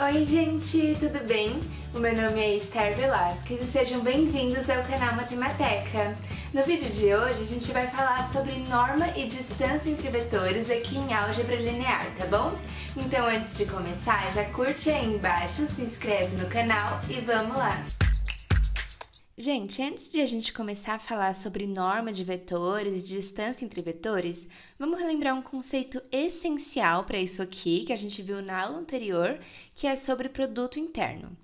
Oi gente, tudo bem? O meu nome é Esther Velasquez e sejam bem-vindos ao canal Matemateca. No vídeo de hoje a gente vai falar sobre norma e distância entre vetores aqui em álgebra linear, tá bom? Então antes de começar, já curte aí embaixo, se inscreve no canal e vamos lá! Gente, antes de a gente começar a falar sobre norma de vetores e distância entre vetores, vamos relembrar um conceito essencial para isso aqui, que a gente viu na aula anterior, que é sobre produto interno.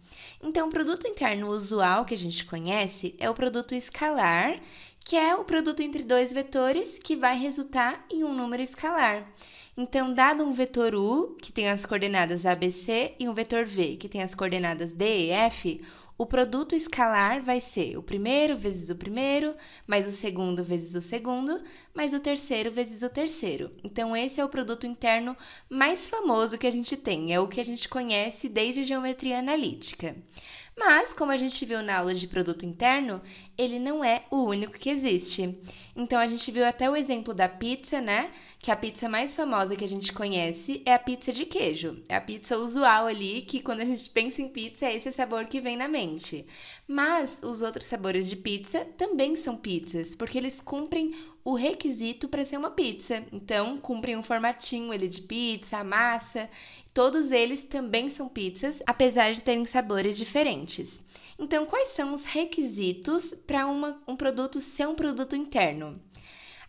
Então, o produto interno usual que a gente conhece é o produto escalar, que é o produto entre dois vetores que vai resultar em um número escalar. Então, dado um vetor U, que tem as coordenadas ABC, e um vetor V, que tem as coordenadas D e F, o produto escalar vai ser o primeiro vezes o primeiro, mais o segundo vezes o segundo, mais o terceiro vezes o terceiro. Então, esse é o produto interno mais famoso que a gente tem, é o que a gente conhece desde a geometria analítica. Mas, como a gente viu na aula de produto interno, ele não é o único que existe. Então, a gente viu até o exemplo da pizza, né? Que a pizza mais famosa que a gente conhece é a pizza de queijo. É a pizza usual ali, que quando a gente pensa em pizza, é esse sabor que vem na mente. Mas os outros sabores de pizza também são pizzas, porque eles cumprem o requisito para ser uma pizza. Então, cumprem um formatinho ali de pizza, a massa. Todos eles também são pizzas, apesar de terem sabores diferentes. Então, quais são os requisitos para um produto ser um produto interno?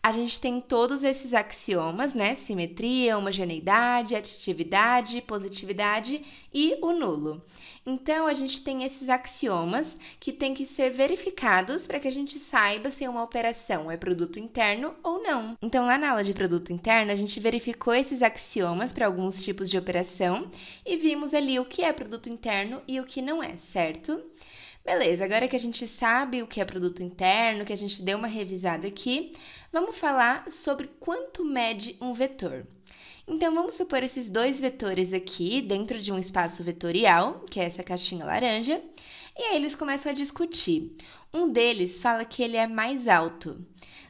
A gente tem todos esses axiomas, né? Simetria, homogeneidade, aditividade, positividade e o nulo. Então, a gente tem esses axiomas que têm que ser verificados para que a gente saiba se uma operação é produto interno ou não. Então, lá na aula de produto interno, a gente verificou esses axiomas para alguns tipos de operação e vimos ali o que é produto interno e o que não é, certo? Beleza, agora que a gente sabe o que é produto interno, que a gente deu uma revisada aqui, vamos falar sobre quanto mede um vetor. Então, vamos supor esses dois vetores aqui dentro de um espaço vetorial, que é essa caixinha laranja, e aí eles começam a discutir. Um deles fala que ele é mais alto,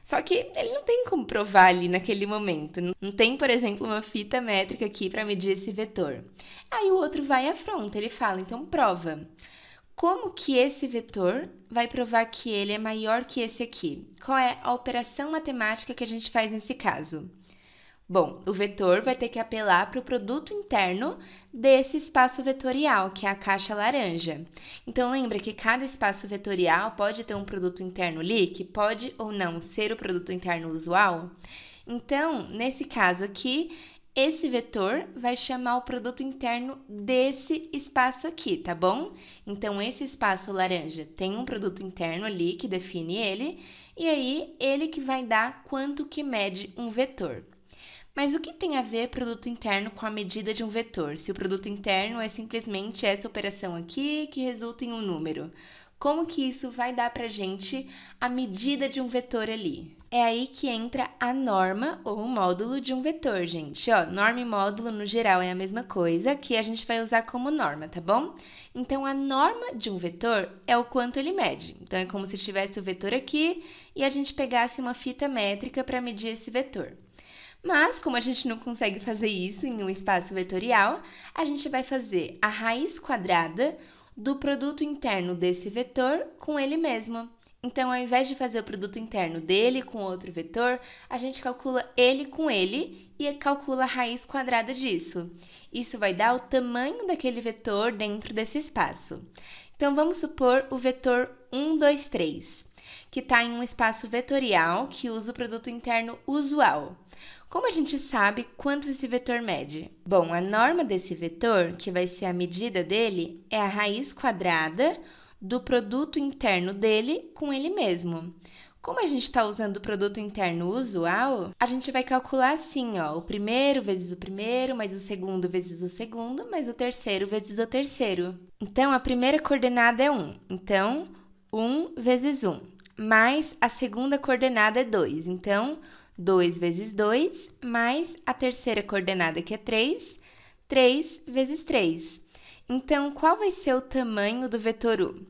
só que ele não tem como provar ali naquele momento. Não tem, por exemplo, uma fita métrica aqui para medir esse vetor. Aí o outro vai e afronta, ele fala, então prova. Como que esse vetor vai provar que ele é maior que esse aqui? Qual é a operação matemática que a gente faz nesse caso? Bom, o vetor vai ter que apelar para o produto interno desse espaço vetorial, que é a caixa laranja. Então, lembra que cada espaço vetorial pode ter um produto interno ali, que pode ou não ser o produto interno usual? Então, nesse caso aqui, esse vetor vai chamar o produto interno desse espaço aqui, tá bom? Então, esse espaço laranja tem um produto interno ali que define ele, e aí ele que vai dar quanto que mede um vetor. Mas o que tem a ver produto interno com a medida de um vetor? Se o produto interno é simplesmente essa operação aqui que resulta em um número. Como que isso vai dar pra gente a medida de um vetor ali? É aí que entra a norma ou o módulo de um vetor, gente. Ó, norma e módulo, no geral, é a mesma coisa, que a gente vai usar como norma, tá bom? Então, a norma de um vetor é o quanto ele mede. Então, é como se tivesse o vetor aqui e a gente pegasse uma fita métrica para medir esse vetor. Mas, como a gente não consegue fazer isso em um espaço vetorial, a gente vai fazer a raiz quadrada do produto interno desse vetor com ele mesmo. Então, ao invés de fazer o produto interno dele com outro vetor, a gente calcula ele com ele e calcula a raiz quadrada disso. Isso vai dar o tamanho daquele vetor dentro desse espaço. Então, vamos supor o vetor 1, 2, 3, que está em um espaço vetorial que usa o produto interno usual. Como a gente sabe quanto esse vetor mede? Bom, a norma desse vetor, que vai ser a medida dele, é a raiz quadrada do produto interno dele com ele mesmo. Como a gente está usando o produto interno usual, a gente vai calcular assim, ó, o primeiro vezes o primeiro, mais o segundo vezes o segundo, mais o terceiro vezes o terceiro. Então, a primeira coordenada é 1. Então, 1 vezes 1. Mais a segunda coordenada é 2. Então, 2 vezes 2, mais a terceira coordenada, que é 3, 3 vezes 3. Então, qual vai ser o tamanho do vetor U?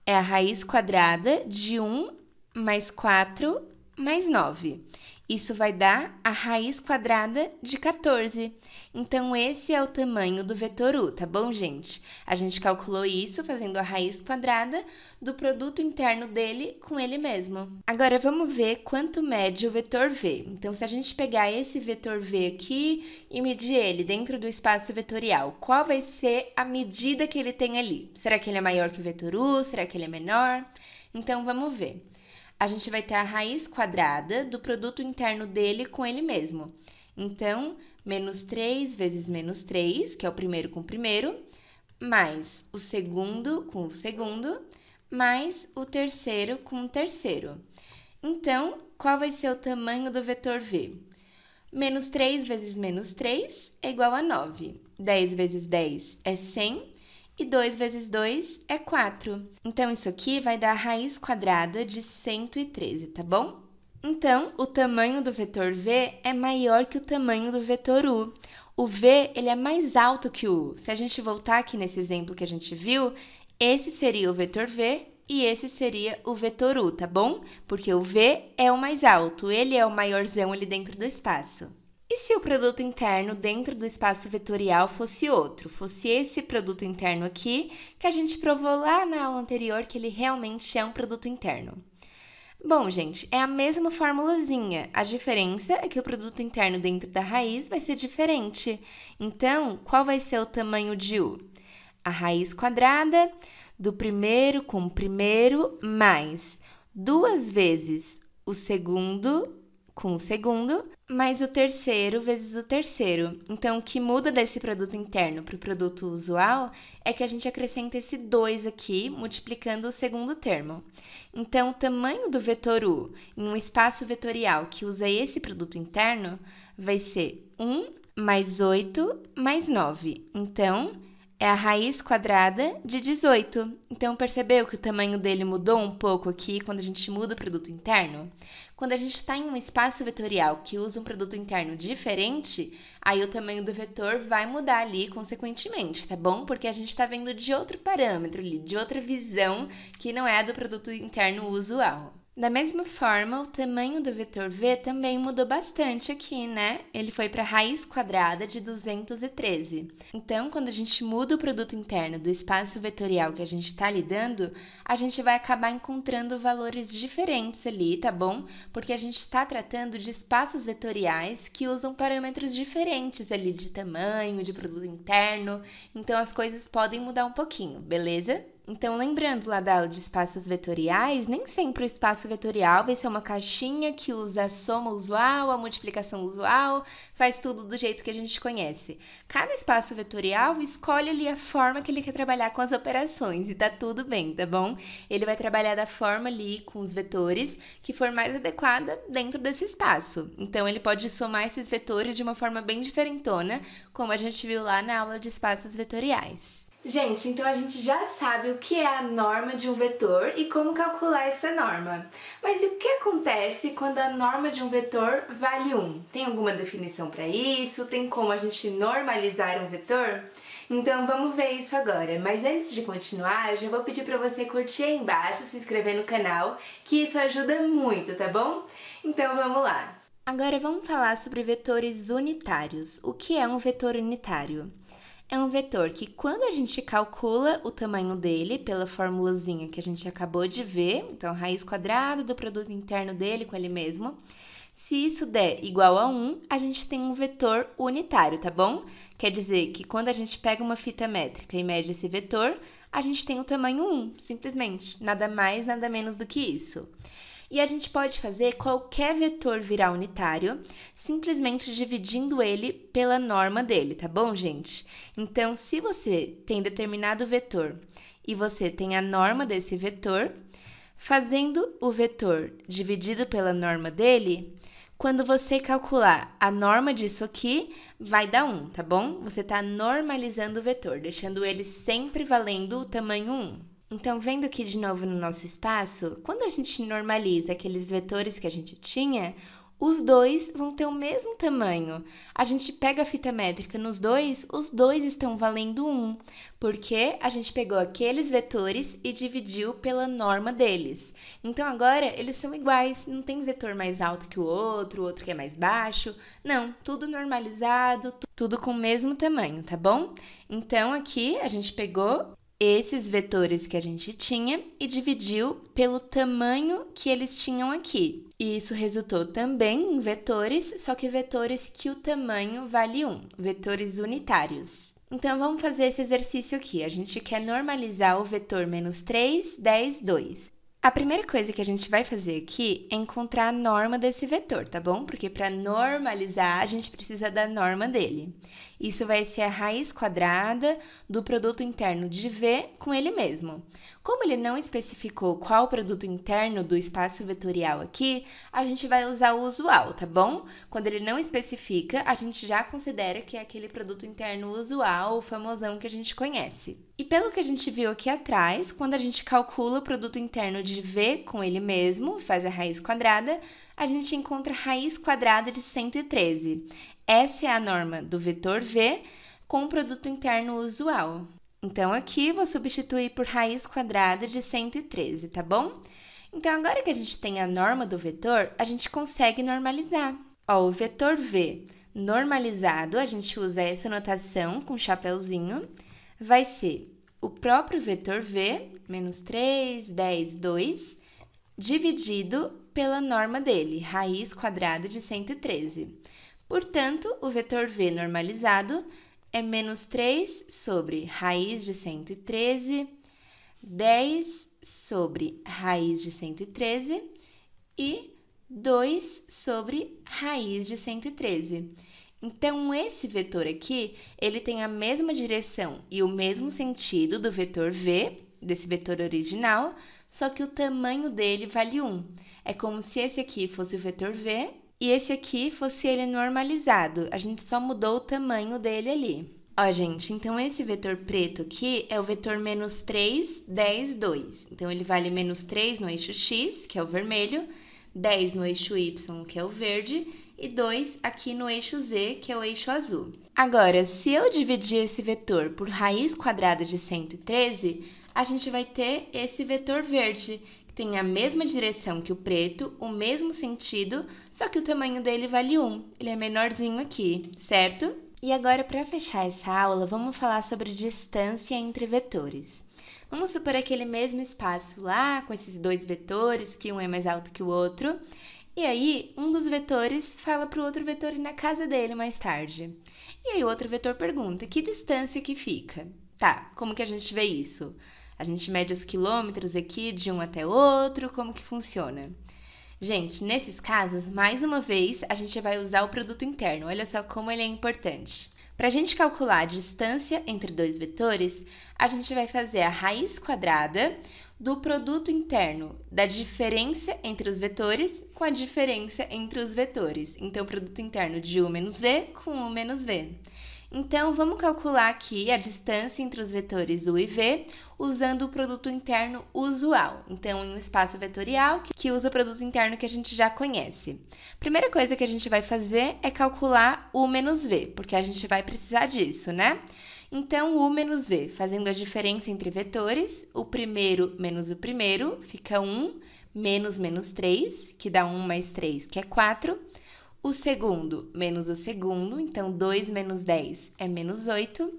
É a raiz quadrada de 1 mais 4 mais 9. Isso vai dar a raiz quadrada de 14. Então, esse é o tamanho do vetor u, tá bom, gente? A gente calculou isso fazendo a raiz quadrada do produto interno dele com ele mesmo. Agora, vamos ver quanto mede o vetor v. Então, se a gente pegar esse vetor v aqui e medir ele dentro do espaço vetorial, qual vai ser a medida que ele tem ali? Será que ele é maior que o vetor u? Será que ele é menor? Então, vamos ver. A gente vai ter a raiz quadrada do produto interno dele com ele mesmo. Então, menos 3 vezes menos 3, que é o primeiro com o primeiro, mais o segundo com o segundo, mais o terceiro com o terceiro. Então, qual vai ser o tamanho do vetor v? Menos 3 vezes menos 3 é igual a 9. 10 vezes 10 é 100. E 2 vezes 2 é 4. Então, isso aqui vai dar a raiz quadrada de 113, tá bom? Então, o tamanho do vetor v é maior que o tamanho do vetor u. O v, ele é mais alto que o u. Se a gente voltar aqui nesse exemplo que a gente viu, esse seria o vetor v e esse seria o vetor u, tá bom? Porque o v é o mais alto, ele é o maiorzão ali dentro do espaço. E se o produto interno dentro do espaço vetorial fosse outro? Fosse esse produto interno aqui, que a gente provou lá na aula anterior que ele realmente é um produto interno. Bom, gente, é a mesma formulazinha. A diferença é que o produto interno dentro da raiz vai ser diferente. Então, qual vai ser o tamanho de u? A raiz quadrada do primeiro com o primeiro mais 2 vezes o segundo com o segundo, mais o terceiro vezes o terceiro. Então, o que muda desse produto interno para o produto usual é que a gente acrescenta esse 2 aqui, multiplicando o segundo termo. Então, o tamanho do vetor u em um espaço vetorial que usa esse produto interno vai ser 1 mais 8 mais 9. Então, é a raiz quadrada de 18. Então, percebeu que o tamanho dele mudou um pouco aqui quando a gente muda o produto interno? Quando a gente está em um espaço vetorial que usa um produto interno diferente, aí o tamanho do vetor vai mudar ali consequentemente, tá bom? Porque a gente está vendo de outro parâmetro ali, de outra visão que não é a do produto interno usual. Da mesma forma, o tamanho do vetor v também mudou bastante aqui, né? Ele foi para a raiz quadrada de 213. Então, quando a gente muda o produto interno do espaço vetorial que a gente está lidando, a gente vai acabar encontrando valores diferentes ali, tá bom? Porque a gente está tratando de espaços vetoriais que usam parâmetros diferentes ali de tamanho, de produto interno. Então, as coisas podem mudar um pouquinho, beleza? Então, lembrando lá da aula de espaços vetoriais, nem sempre o espaço vetorial vai ser uma caixinha que usa a soma usual, a multiplicação usual, faz tudo do jeito que a gente conhece. Cada espaço vetorial escolhe ali a forma que ele quer trabalhar com as operações e tá tudo bem, tá bom? Ele vai trabalhar da forma ali com os vetores que for mais adequada dentro desse espaço. Então, ele pode somar esses vetores de uma forma bem diferentona, como a gente viu lá na aula de espaços vetoriais. Gente, então a gente já sabe o que é a norma de um vetor e como calcular essa norma. Mas e o que acontece quando a norma de um vetor vale 1? Tem alguma definição para isso? Tem como a gente normalizar um vetor? Então vamos ver isso agora, mas antes de continuar, eu já vou pedir para você curtir aí embaixo, se inscrever no canal, que isso ajuda muito, tá bom? Então vamos lá! Agora vamos falar sobre vetores unitários. O que é um vetor unitário? É um vetor que, quando a gente calcula o tamanho dele pela formulazinha que a gente acabou de ver, então a raiz quadrada do produto interno dele com ele mesmo, se isso der igual a 1, a gente tem um vetor unitário, tá bom? Quer dizer que quando a gente pega uma fita métrica e mede esse vetor, a gente tem o tamanho 1, simplesmente, nada mais, nada menos do que isso. E a gente pode fazer qualquer vetor virar unitário, simplesmente dividindo ele pela norma dele, tá bom, gente? Então, se você tem determinado vetor e você tem a norma desse vetor, fazendo o vetor dividido pela norma dele, quando você calcular a norma disso aqui, vai dar 1, tá bom? Você está normalizando o vetor, deixando ele sempre valendo o tamanho 1. Então, vendo aqui de novo no nosso espaço, quando a gente normaliza aqueles vetores que a gente tinha, os dois vão ter o mesmo tamanho. A gente pega a fita métrica nos dois, os dois estão valendo 1, porque a gente pegou aqueles vetores e dividiu pela norma deles. Então, agora, eles são iguais, não tem vetor mais alto que o outro que é mais baixo. Não, tudo normalizado, tudo com o mesmo tamanho, tá bom? Então, aqui, a gente pegou esses vetores que a gente tinha e dividiu pelo tamanho que eles tinham aqui. E isso resultou também em vetores, só que vetores que o tamanho vale 1, vetores unitários. Então, vamos fazer esse exercício aqui. A gente quer normalizar o vetor menos 3, 10, 2. A primeira coisa que a gente vai fazer aqui é encontrar a norma desse vetor, tá bom? Porque para normalizar, a gente precisa da norma dele. Isso vai ser a raiz quadrada do produto interno de V com ele mesmo. Como ele não especificou qual produto interno do espaço vetorial aqui, a gente vai usar o usual, tá bom? Quando ele não especifica, a gente já considera que é aquele produto interno usual, o famosão que a gente conhece. E pelo que a gente viu aqui atrás, quando a gente calcula o produto interno de V com ele mesmo, faz a raiz quadrada, a gente encontra a raiz quadrada de 113. Essa é a norma do vetor V com o produto interno usual. Então, aqui vou substituir por raiz quadrada de 113, tá bom? Então, agora que a gente tem a norma do vetor, a gente consegue normalizar. Ó, o vetor V normalizado, a gente usa essa notação com chapeuzinho, vai ser o próprio vetor V, menos 3, 10, 2, dividido pela norma dele, raiz quadrada de 113. Portanto, o vetor V normalizado é menos 3 sobre raiz de 113, 10 sobre raiz de 113 e 2 sobre raiz de 113. Então, esse vetor aqui, ele tem a mesma direção e o mesmo sentido do vetor V, desse vetor original, só que o tamanho dele vale 1. É como se esse aqui fosse o vetor V e esse aqui fosse ele normalizado. A gente só mudou o tamanho dele ali. Ó, gente, então esse vetor preto aqui é o vetor menos 3, 10, 2. Então, ele vale menos 3 no eixo X, que é o vermelho, 10 no eixo Y, que é o verde, e 2 aqui no eixo Z, que é o eixo azul. Agora, se eu dividir esse vetor por raiz quadrada de 113, a gente vai ter esse vetor verde, que tem a mesma direção que o preto, o mesmo sentido, só que o tamanho dele vale 1. Ele é menorzinho aqui, certo? E agora, para fechar essa aula, vamos falar sobre distância entre vetores. Vamos supor aquele mesmo espaço lá, com esses dois vetores, que um é mais alto que o outro. E aí, um dos vetores fala para o outro vetor ir na casa dele mais tarde. E aí, o outro vetor pergunta, que distância que fica? Tá, como que a gente vê isso? A gente mede os quilômetros aqui de um até o outro, como que funciona? Gente, nesses casos, mais uma vez, a gente vai usar o produto interno. Olha só como ele é importante. Para a gente calcular a distância entre dois vetores, a gente vai fazer a raiz quadrada do produto interno da diferença entre os vetores com a diferença entre os vetores. Então, produto interno de U menos V com U menos V. Então, vamos calcular aqui a distância entre os vetores U e V usando o produto interno usual. Então, em um espaço vetorial que usa o produto interno que a gente já conhece. Primeira coisa que a gente vai fazer é calcular U menos V, porque a gente vai precisar disso, né? Então, U menos V, fazendo a diferença entre vetores, o primeiro menos o primeiro fica 1, menos 3, que dá 1 mais 3, que é 4. O segundo menos o segundo, então 2 menos 10 é menos 8.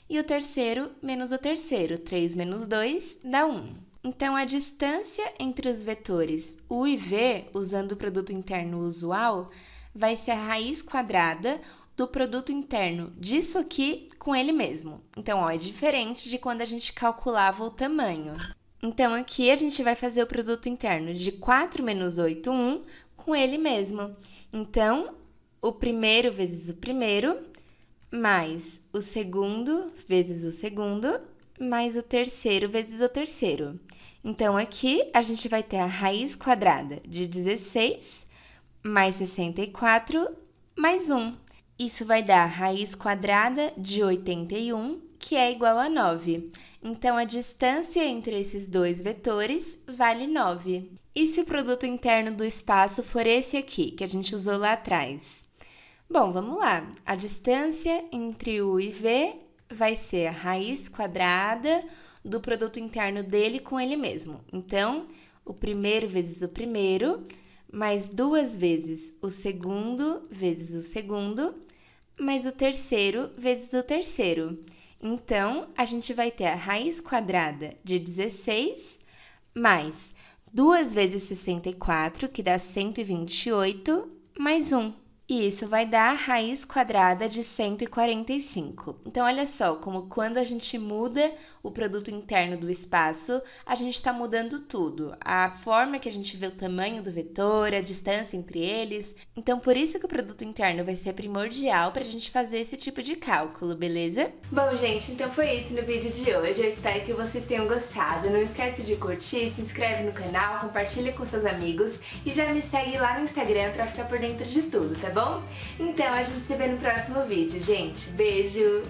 E o terceiro menos o terceiro, 3 menos 2 dá 1. Então, a distância entre os vetores U e V, usando o produto interno usual, vai ser a raiz quadrada do produto interno disso aqui com ele mesmo. Então, ó, é diferente de quando a gente calculava o tamanho. Então, aqui a gente vai fazer o produto interno de 4 menos 8, 1, com ele mesmo. Então, o primeiro vezes o primeiro, mais o segundo vezes o segundo, mais o terceiro vezes o terceiro. Então, aqui a gente vai ter a raiz quadrada de 16, mais 64, mais 1. Isso vai dar a raiz quadrada de 81, que é igual a 9. Então, a distância entre esses dois vetores vale 9. E se o produto interno do espaço for esse aqui, que a gente usou lá atrás? Bom, vamos lá. A distância entre U e V vai ser a raiz quadrada do produto interno dele com ele mesmo. Então, o primeiro vezes o primeiro, mais 2 vezes o segundo vezes o segundo, mais o terceiro vezes o terceiro. Então, a gente vai ter a raiz quadrada de 16 mais 2 vezes 64, que dá 128, mais 1. E isso vai dar a raiz quadrada de 145. Então, olha só, como quando a gente muda o produto interno do espaço, a gente está mudando tudo. A forma que a gente vê o tamanho do vetor, a distância entre eles. Então, por isso que o produto interno vai ser primordial para a gente fazer esse tipo de cálculo, beleza? Bom, gente, então foi isso no vídeo de hoje. Eu espero que vocês tenham gostado. Não esquece de curtir, se inscreve no canal, compartilha com seus amigos e já me segue lá no Instagram para ficar por dentro de tudo, tá bom? Então a gente se vê no próximo vídeo, gente. Beijo!